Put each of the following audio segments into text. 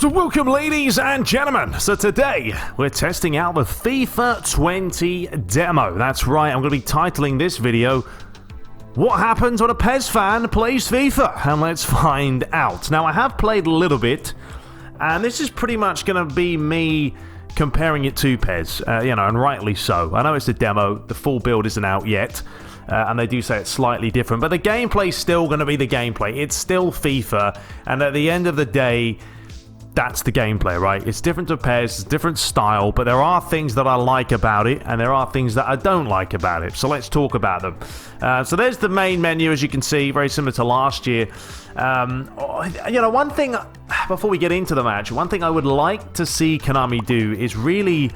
So welcome, ladies and gentlemen. So today we're testing out the FIFA 20 demo. That's right, I'm going to be titling this video, What Happens When a PES Fan Plays FIFA? And let's find out. Now, I have played a little bit, and this is pretty much going to be me comparing it to PES, and rightly so. I know it's a demo, the full build isn't out yet, and they do say it's slightly different, but the gameplay's still going to be the gameplay. It's still FIFA, and at the end of the day, that's the gameplay, right? It's different to PES, it's a different style, but there are things that I like about it, and there are things that I don't like about it. So let's talk about them. So there's the main menu, as you can see, very similar to last year. One thing, before we get into the match, one thing I would like to see Konami do is really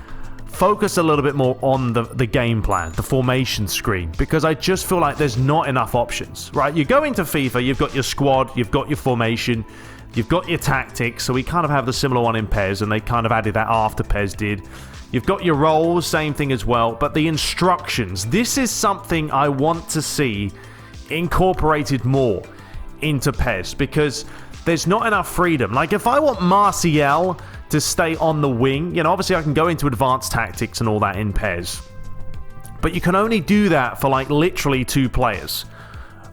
focus a little bit more on the game plan, the formation screen, because I just feel like there's not enough options, right? You go into FIFA, you've got your squad, you've got your formation, you've got your tactics, so we kind of have the similar one in PES, and they kind of added that after PES did. You've got your roles, same thing as well, but the instructions, this is something I want to see incorporated more into PES, because there's not enough freedom. Like, if I want Martial to stay on the wing, obviously I can go into advanced tactics and all that in PES, but you can only do that for, like, literally 2 players.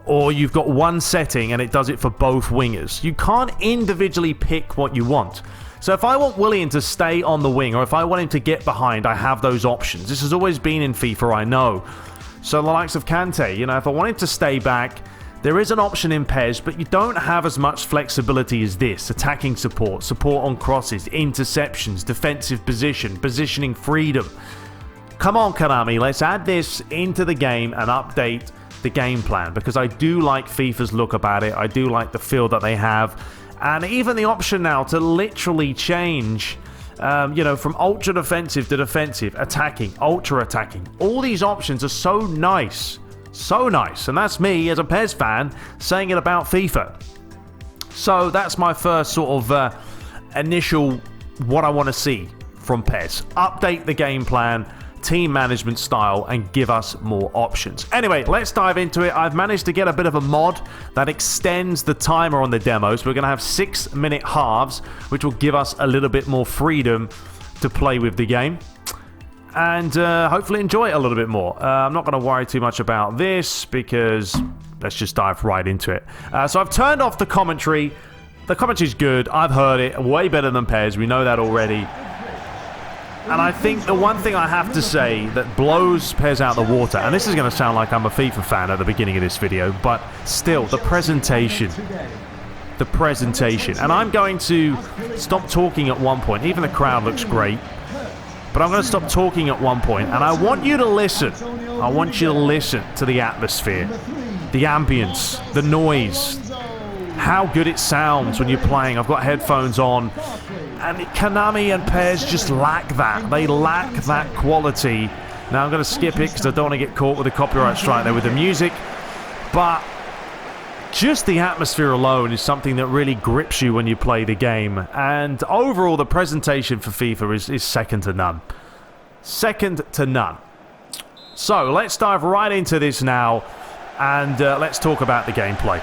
Or you've got one setting and it does it for both wingers. You can't individually pick what you want. So if I want Willian to stay on the wing, or if I want him to get behind, I have those options. This has always been in FIFA, I know. So the likes of Kante, if I want him to stay back, there is an option in PES, but you don't have as much flexibility as this. Attacking support, support on crosses, interceptions, defensive position, positioning freedom. Come on, Konami, let's add this into the game and update the game plan, because I do like FIFA's look about it. I do like the feel that they have, and even the option now to literally change from ultra defensive to defensive, attacking, ultra attacking. All these options are so nice, and that's me as a PES fan saying it about FIFA. So that's my first sort of initial what I want to see from PES. Update the game plan, team management style, and give us more options. Anyway, let's dive into it. I've managed to get a bit of a mod that extends the timer on the demos. We're going to have 6-minute halves, which will give us a little bit more freedom to play with the game and hopefully enjoy it a little bit more. I'm not going to worry too much about this, because let's just dive right into it. So I've turned off the commentary. The commentary's good. I've heard it way better than PES. We know that already. And I think the one thing I have to say that blows PES out the water, and this is going to sound like I'm a FIFA fan at the beginning of this video, but still, the presentation. And I'm going to stop talking at one point. Even the crowd looks great, but I'm going to stop talking at one point, and I want you to listen. I want you to listen to the atmosphere, the ambience, the noise, how good it sounds when you're playing. I've got headphones on. And Konami and PES just lack that. They lack that quality. Now I'm going to skip it because I don't want to get caught with a copyright strike there with the music. But just the atmosphere alone is something that really grips you when you play the game. And overall, the presentation for FIFA is second to none. Second to none. So let's dive right into this now, and let's talk about the gameplay.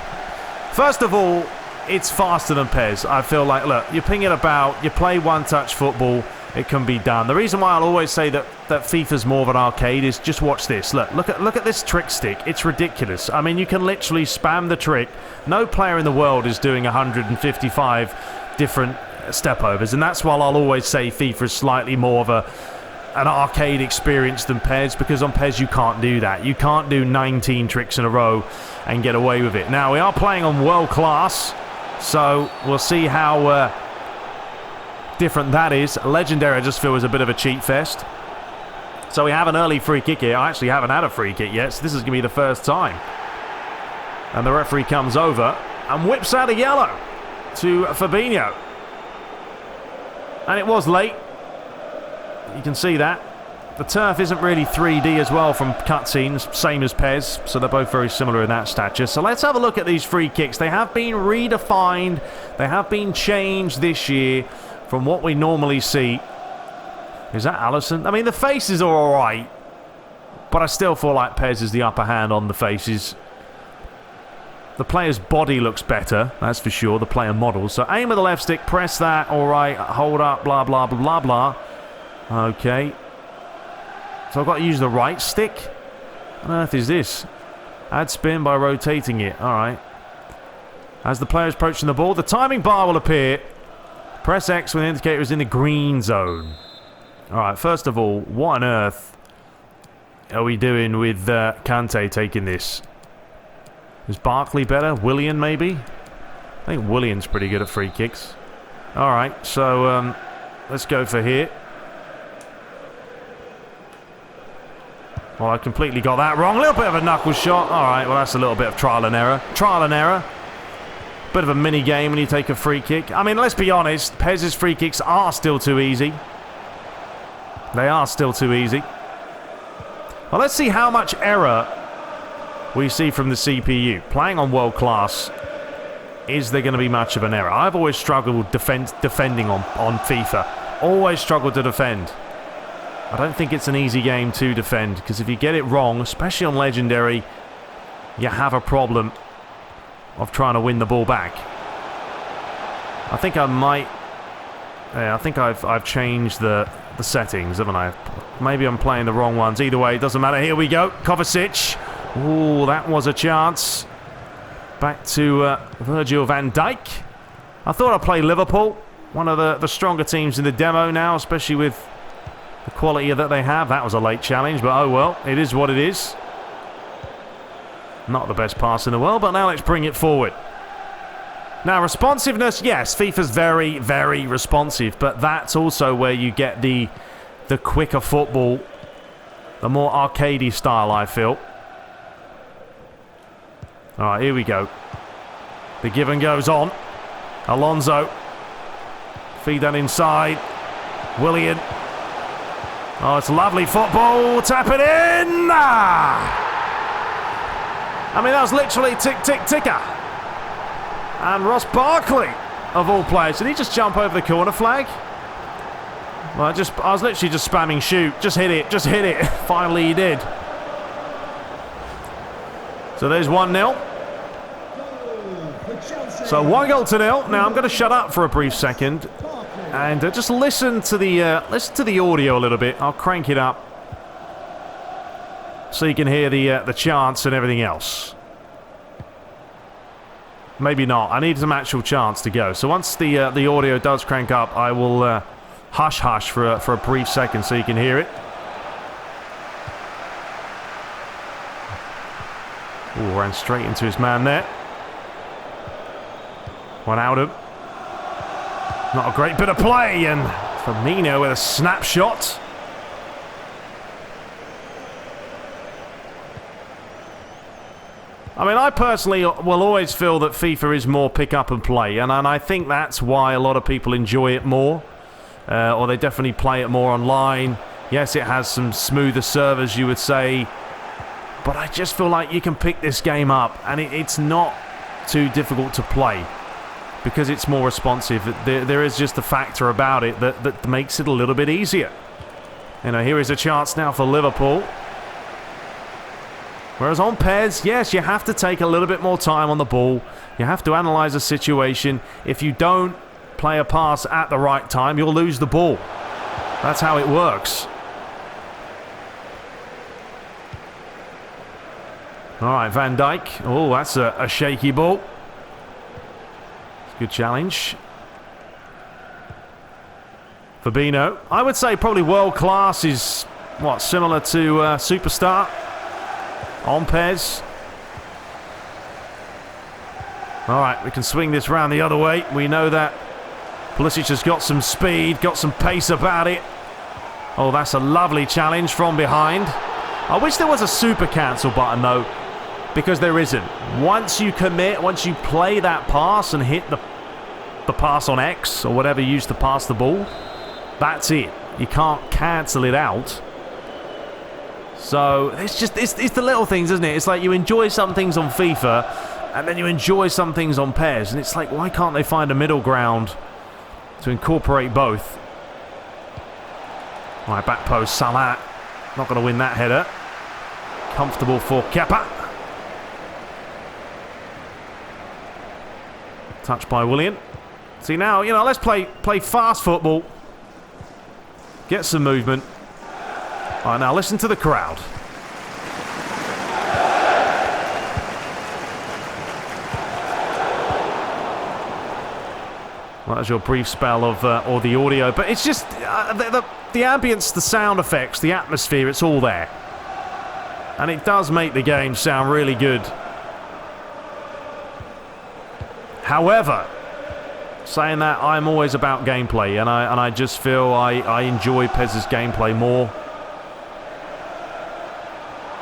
First of all, it's faster than PES. I feel like, look, you ping it about, you play one-touch football, it can be done. The reason why I'll always say that FIFA's more of an arcade is just watch this. Look at this trick stick. It's ridiculous. I mean, you can literally spam the trick. No player in the world is doing 155 different step-overs, and that's why I'll always say FIFA is slightly more of an arcade experience than PES, because on PES you can't do that. You can't do 19 tricks in a row and get away with it. Now, we are playing on world class, so we'll see how different that is. Legendary, I just feel, is a bit of a cheat fest. So we have an early free kick here. I actually haven't had a free kick yet, so this is going to be the first time. And the referee comes over and whips out a yellow to Fabinho. And it was late. You can see that. The turf isn't really 3D as well from cutscenes, same as PES, so they're both very similar in that stature. So let's have a look at these free kicks. They have been redefined, they have been changed this year from what we normally see. Is that Allison? I mean, the faces are alright, but I still feel like PES is the upper hand on the faces. the player's body looks better, that's for sure, the player model. So aim with the left stick, press that, alright, hold up, blah, blah, blah, blah, blah. Okay. So I've got to use the right stick? What on earth is this? Add spin by rotating it, alright. As the player is approaching the ball, the timing bar will appear. Press X when the indicator is in the green zone. Alright, first of all, what on earth are we doing with Kante taking this? Is Barkley better? Willian, maybe? I think Willian's pretty good at free kicks. Alright, so let's go for here. Well, I completely got that wrong. A little bit of a knuckle shot. Alright, well, that's a little bit of trial and error. Trial and error. Bit of a mini game when you take a free kick. I mean, let's be honest. PES's free kicks are still too easy. They are still too easy. Well, let's see how much error we see from the CPU. Playing on world class, is there going to be much of an error? I've always struggled defending on FIFA. Always struggled to defend. I don't think it's an easy game to defend, because if you get it wrong, especially on Legendary, you have a problem of trying to win the ball back. I think I might... Yeah, I think I've changed the settings, haven't I? Maybe I'm playing the wrong ones. Either way, it doesn't matter. Here we go. Kovacic. Ooh, that was a chance. Back to Virgil van Dijk. I thought I'd play Liverpool. One of the stronger teams in the demo now, especially with the quality that they have. That was a late challenge, but oh well. It is what it is. Not the best pass in the world, but now let's bring it forward. Now, responsiveness, yes, FIFA's very, very responsive, but that's also where you get the quicker football, the more arcadey style, I feel. All right, here we go. The give and goes on. Alonso. Feed that inside. Willian. Oh, it's lovely football. Tap it in. Ah! I mean, that was literally tick, tick, ticker. And Ross Barkley, of all players, did he just jump over the corner flag? Well, I was literally just spamming shoot. Just hit it, just hit it. Finally he did. So there's 1-0. So 1-0. Now I'm going to shut up for a brief second and just listen to the audio a little bit. I'll crank it up so you can hear the chants and everything else. Maybe not. I need some actual chants to go. So once the audio does crank up, I will hush hush for a brief second so you can hear it. Ooh, ran straight into his man there. One out of. Not a great bit of play, and Firmino with a snapshot. I mean, I personally will always feel that FIFA is more pick up and play, and I think that's why a lot of people enjoy it more, or they definitely play it more online. Yes, it has some smoother servers, you would say, but I just feel like you can pick this game up, and it's not too difficult to play, because it's more responsive. There is just a factor about it that makes it a little bit easier. You know, here is a chance now for Liverpool. Whereas on PES, yes, you have to take a little bit more time on the ball. You have to analyse the situation. If you don't play a pass at the right time, you'll lose the ball. That's how it works. All right, Van Dijk. Oh, that's a shaky ball. It's a good challenge. Fabinho. I would say probably world class is, what, similar to Superstar? On PES. Alright, we can swing this round the other way. We know that Pulisic has got some speed, got some pace about it. Oh, that's a lovely challenge from behind. I wish there was a super cancel button though, because there isn't. Once you commit, once you play that pass and hit the pass on X or whatever you use to pass the ball, that's it. You can't cancel it out. So it's just it's the little things, isn't it? It's like you enjoy some things on FIFA and then you enjoy some things on PES, and it's like, why can't they find a middle ground to incorporate both? All right, back post, Salah. Not going to win that header. Comfortable for Kepa. Touched by Willian. See now, let's play fast football. Get some movement. All right, now listen to the crowd. Well, that's your brief spell of or the audio, but it's just the ambience, the sound effects, the atmosphere, it's all there. And it does make the game sound really good. However, saying that, I'm always about gameplay, and I just feel I enjoy PES's gameplay more.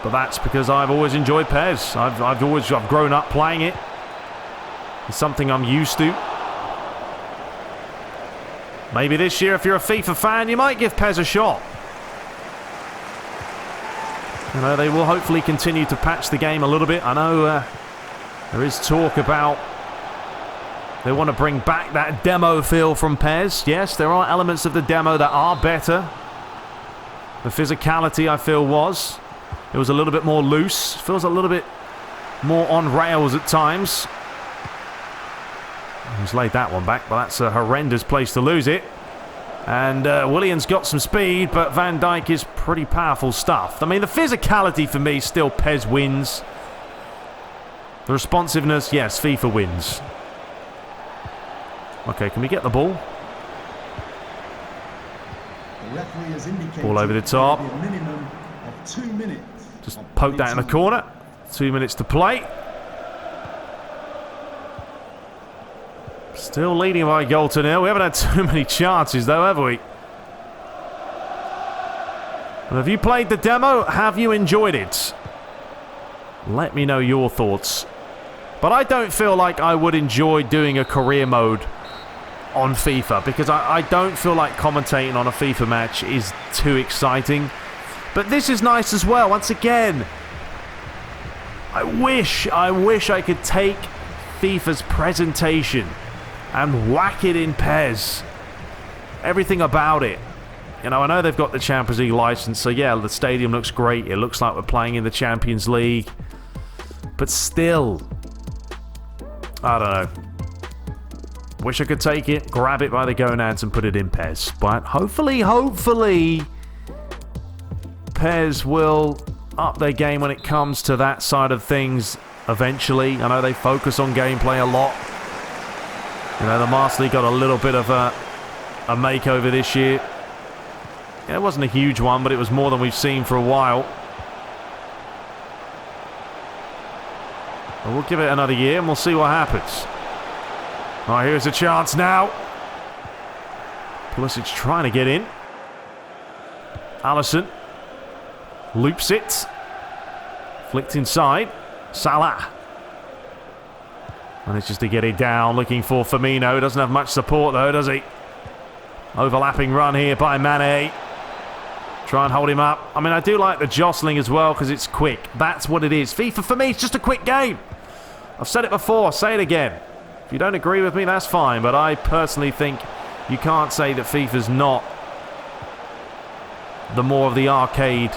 But that's because I've always enjoyed PES. I've grown up playing it. It's something I'm used to. Maybe this year, if you're a FIFA fan, you might give PES a shot. They will hopefully continue to patch the game a little bit. I know there is talk about they want to bring back that demo feel from PES. Yes, there are elements of the demo that are better. The physicality, I feel, was. It was a little bit more loose. Feels a little bit more on rails at times. He's laid that one back, but that's a horrendous place to lose it. And Willian's got some speed, but Van Dijk is pretty powerful stuff. I mean, the physicality for me, still PES wins. The responsiveness, yes, FIFA wins. Okay, can we get the ball? Ball over the top. Just poke that in the corner. 2 minutes to play. Still leading by a goal to nil. We haven't had too many chances though, have we? And have you played the demo? Have you enjoyed it? Let me know your thoughts. But I don't feel like I would enjoy doing a career mode on FIFA, because I don't feel like commentating on a FIFA match is too exciting. But this is nice as well. Once again, I wish I could take FIFA's presentation and whack it in PES. Everything about it. I know they've got the Champions League license, so yeah, the stadium looks great. It looks like we're playing in the Champions League. But still, I don't know. Wish I could take it, grab it by the gonads and put it in PES. But hopefully, PES will up their game when it comes to that side of things eventually. I know they focus on gameplay a lot. The Master League got a little bit of a makeover this year. Yeah, it wasn't a huge one, but it was more than we've seen for a while. But we'll give it another year and we'll see what happens. All right, here's a chance now. Pulisic trying to get in. Alisson loops it. Flicked inside. Salah. Manages to get it down, looking for Firmino. Doesn't have much support though, does he? Overlapping run here by Mane. Try and hold him up. I mean, I do like the jostling as well because it's quick. That's what it is. FIFA for me, it's just a quick game. I've said it before, I'll say it again. If you don't agree with me, that's fine. But I personally think you can't say that FIFA's not the more of the arcade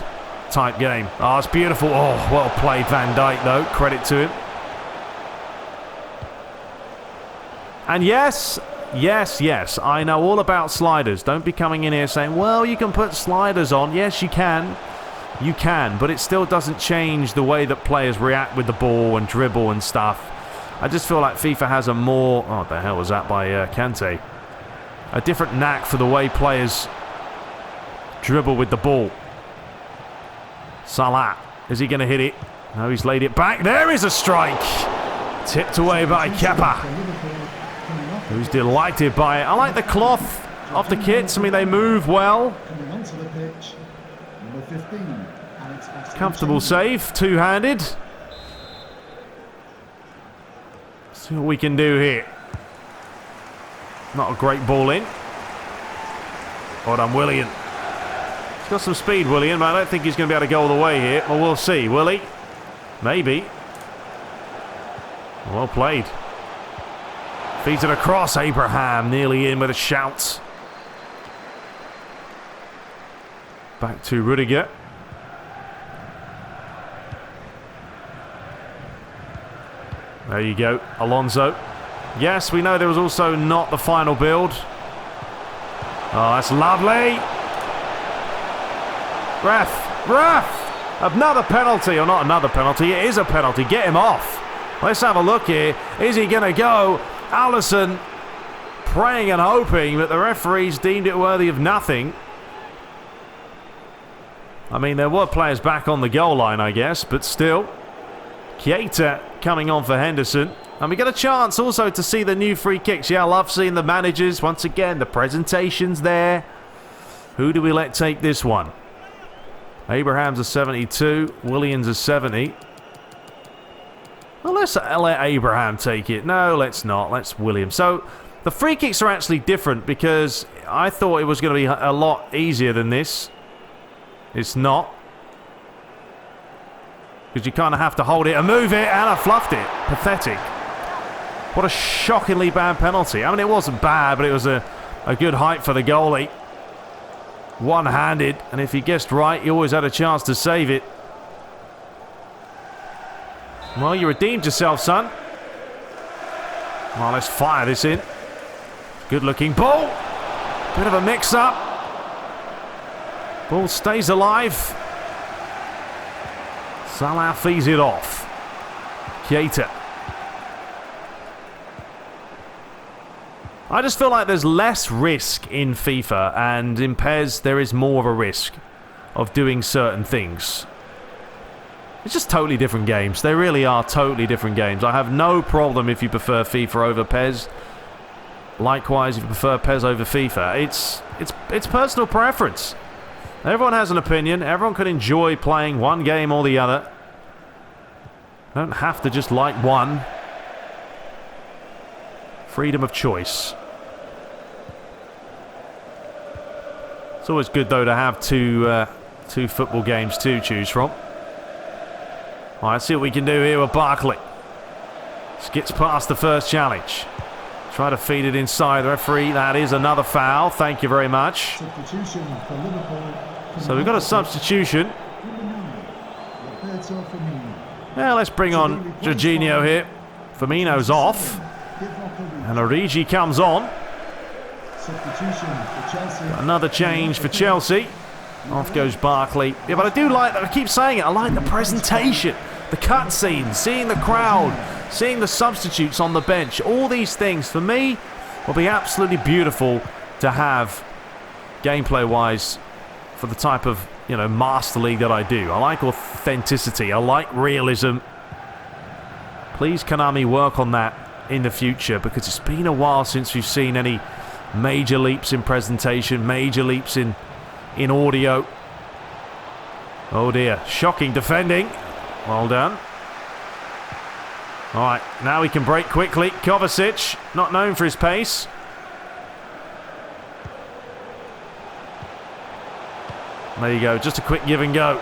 type game. Oh, it's beautiful. Oh, well played Van Dijk though. Credit to him. And yes, I know all about sliders. Don't be coming in here saying, well, you can put sliders on. Yes, you can. You can, but it still doesn't change the way that players react with the ball and dribble and stuff. I just feel like FIFA has a more... Oh, what the hell was that by Kante? A different knack for the way players dribble with the ball. Salah. Is he going to hit it? No, he's laid it back. There is a strike. Tipped away by Kepa, who's delighted by it. I like the cloth of the kits. I mean, they move well. Comfortable save, two-handed. See what we can do here. Not a great ball in. Well done, Willian. He's got some speed, Willian, but I don't think he's going to be able to go all the way here. Well, we'll see. Will he? Maybe. Well played. Feeds it across. Abraham nearly in with a shout. Back to Rudiger. There you go. Alonso. Yes, we know there was also not the final build. Oh, that's lovely. Ref! Another penalty, or not another penalty, it is a penalty. Get him off. Let's have a look here. Is he going to go? Allison praying and hoping that the referees deemed it worthy of nothing. I mean, there were players back on the goal line, I guess, but still. Keita coming on for Henderson. And we get a chance also to see the new free kicks. Yeah, I love seeing the managers. Once again, the presentation's there. Who do we let take this one? Abraham's a 72. Williams a 70. Well, let's let Abraham take it. No, let's not. Let's Williams. So, the free kicks are actually different because I thought it was going to be a lot easier than this. It's not. Because you kind of have to hold it and move it, and I fluffed it. Pathetic. What a shockingly bad penalty. I mean, it wasn't bad, but it was a good height for the goalie. One-handed, and if he guessed right, he always had a chance to save it. Well, you redeemed yourself, son. Well, let's fire this in. Good-looking ball. Bit of a mix-up. Ball stays alive. Salah fees it off. Keita. I just feel like there's less risk in FIFA, and in PES there is more of a risk of doing certain things. It's just totally different games. They really are totally different games. I have no problem if you prefer FIFA over PES. Likewise, if you prefer PES over FIFA. It's personal preference. Everyone has an opinion. Everyone can enjoy playing one game or the other. Don't have to just like one. Freedom of choice. It's always good, though, to have two football games to choose from. All right, let's see what we can do here with Barkley. Skips past the first challenge. Try to feed it inside the referee. That is another foul. Thank you very much. So we've got a substitution. Yeah, let's bring on Jorginho here. Firmino's off. And Origi comes on. Another change for Chelsea. Off goes Barkley. Yeah, but I do like, I keep saying it, I like the presentation. The cutscenes, seeing the crowd, seeing the substitutes on the bench. All these things, for me, will be absolutely beautiful to have gameplay-wise for the type of, Master League that I do. I like authenticity. I like realism. Please, Konami, work on that in the future, because it's been a while since we've seen any major leaps in presentation, major leaps in audio. Oh dear, shocking defending. Well done. Alright, now he can break quickly. Kovacic, not known for his pace. There you go, just a quick give and go.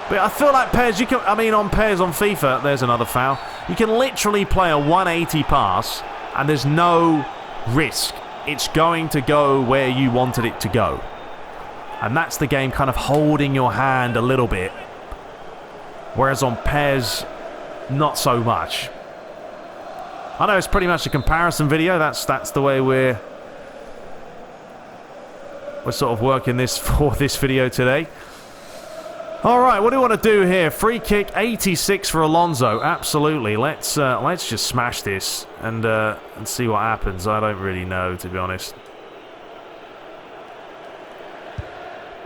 But I feel like PES, on PES on FIFA, there's another foul. You can literally play a 180 pass and there's no risk. It's going to go where you wanted it to go. And that's the game kind of holding your hand a little bit. Whereas on PES, not so much. I know it's pretty much a comparison video. That's the way we're sort of working this for this video today. All right, what do we want to do here? Free kick, 86 for Alonso. Absolutely. Let's just smash this and see what happens. I don't really know, to be honest.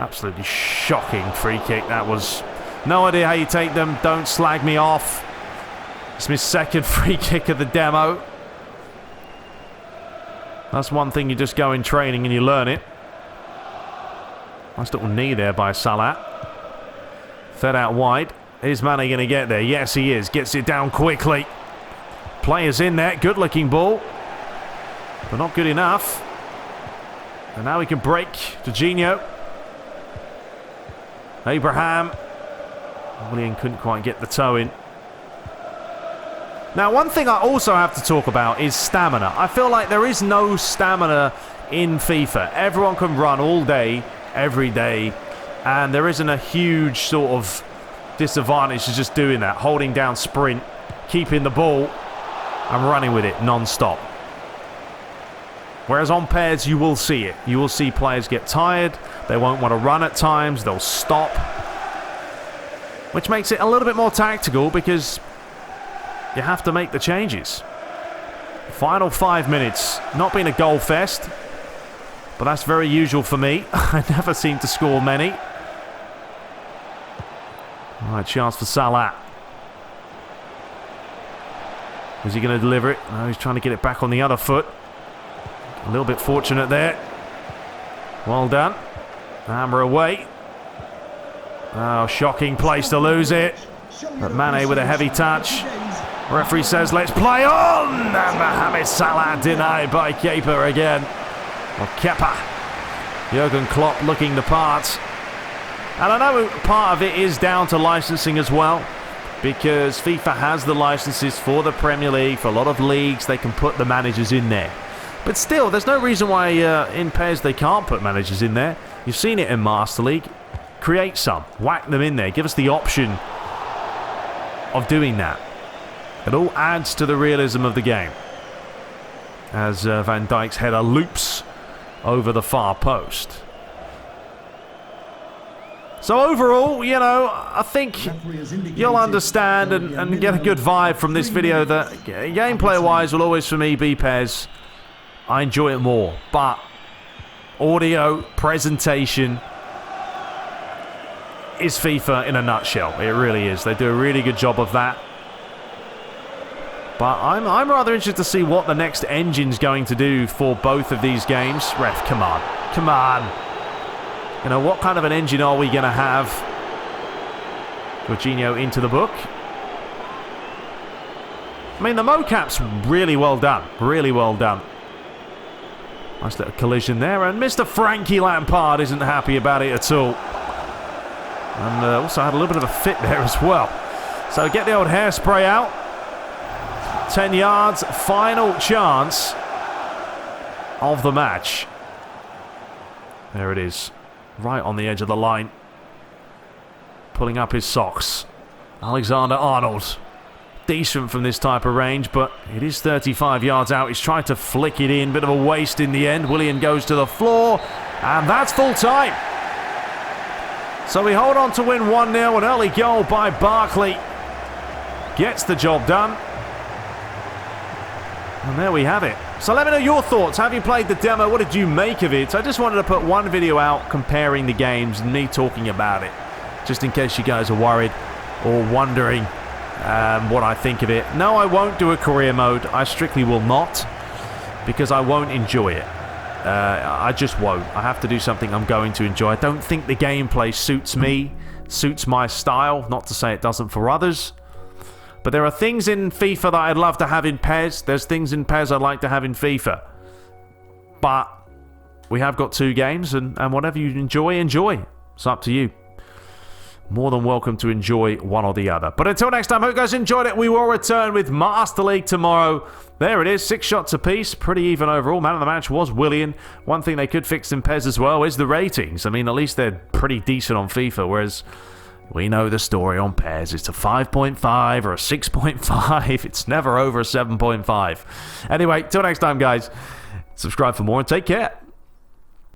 Absolutely shocking free kick. That was no idea how you take them. Don't slag me off. It's my second free kick of the demo. That's one thing you just go in training and you learn it. Nice little knee there by Salah. Fed out wide. Is Mane going to get there? Yes, he is. Gets it down quickly. Players in there. Good looking ball. But not good enough. And now he can break. Jorginho. Abraham. William couldn't quite get the toe in. Now, one thing I also have to talk about is stamina. I feel like there is no stamina in FIFA. Everyone can run all day, every day, and there isn't a huge sort of disadvantage to just doing that. Holding down sprint, keeping the ball. and running with it non-stop. Whereas on PES, you will see it. You will see players get tired. They won't want to run at times. They'll stop. Which makes it a little bit more tactical because you have to make the changes. Final 5 minutes. Not been a goal fest. But that's very usual for me. I never seem to score many. Alright, chance for Salah. Is he going to deliver it? No, he's trying to get it back on the other foot. A little bit fortunate there. Well done. Hammer away. Oh, shocking place to lose it. But Mane with a heavy touch. Referee says, let's play on! And Mohamed Salah denied by Kepa again. Or Kepa. Jurgen Klopp looking the part. And I know part of it is down to licensing as well. Because FIFA has the licenses for the Premier League, for a lot of leagues. They can put the managers in there. But still, there's no reason why in PES they can't put managers in there. You've seen it in Master League. Create some. Whack them in there. Give us the option of doing that. It all adds to the realism of the game. As Van Dijk's header loops over the far post. So overall, you know, I think you'll understand and get a good vibe from this video that gameplay-wise will always, for me, be PES. I enjoy it more. But audio, presentation is FIFA in a nutshell. It really is. They do a really good job of that. But I'm rather interested to see what the next engine's going to do for both of these games. Ref, come on. Come on. You know, what kind of an engine are we going to have? Jorginho into the book. I mean, the mocap's really well done. Really well done. Nice little collision there. And Mr. Frankie Lampard isn't happy about it at all. And also had a little bit of a fit there as well. So get the old hairspray out. 10 yards. Final chance of the match. There it is. Right on the edge of the line. Pulling up his socks. Alexander-Arnold. Decent from this type of range, but it is 35 yards out. He's tried to flick it in. Bit of a waste in the end. Willian goes to the floor. And that's full time. So we hold on to win 1-0. An early goal by Barkley. Gets the job done. And there we have it. So let me know your thoughts. Have you played the demo? What did you make of it? I just wanted to put one video out comparing the games and me talking about it. Just in case you guys are worried or wondering what I think of it. No, I won't do a career mode. I strictly will not. Because I won't enjoy it. I just won't. I have to do something I'm going to enjoy. I don't think the gameplay suits me. Suits my style. Not to say it doesn't for others. But there are things in FIFA that I'd love to have in PES. There's things in PES I'd like to have in FIFA. But we have got 2 games, and whatever you enjoy, enjoy. It's up to you. More than welcome to enjoy one or the other. But until next time, hope you guys enjoyed it. We will return with Master League tomorrow. There it is, 6 shots apiece. Pretty even overall. Man of the match was Willian. One thing they could fix in PES as well is the ratings. I mean, at least they're pretty decent on FIFA, whereas we know the story on PES. It's a 5.5 or a 6.5. It's never over a 7.5. Anyway, till next time, guys. Subscribe for more and take care.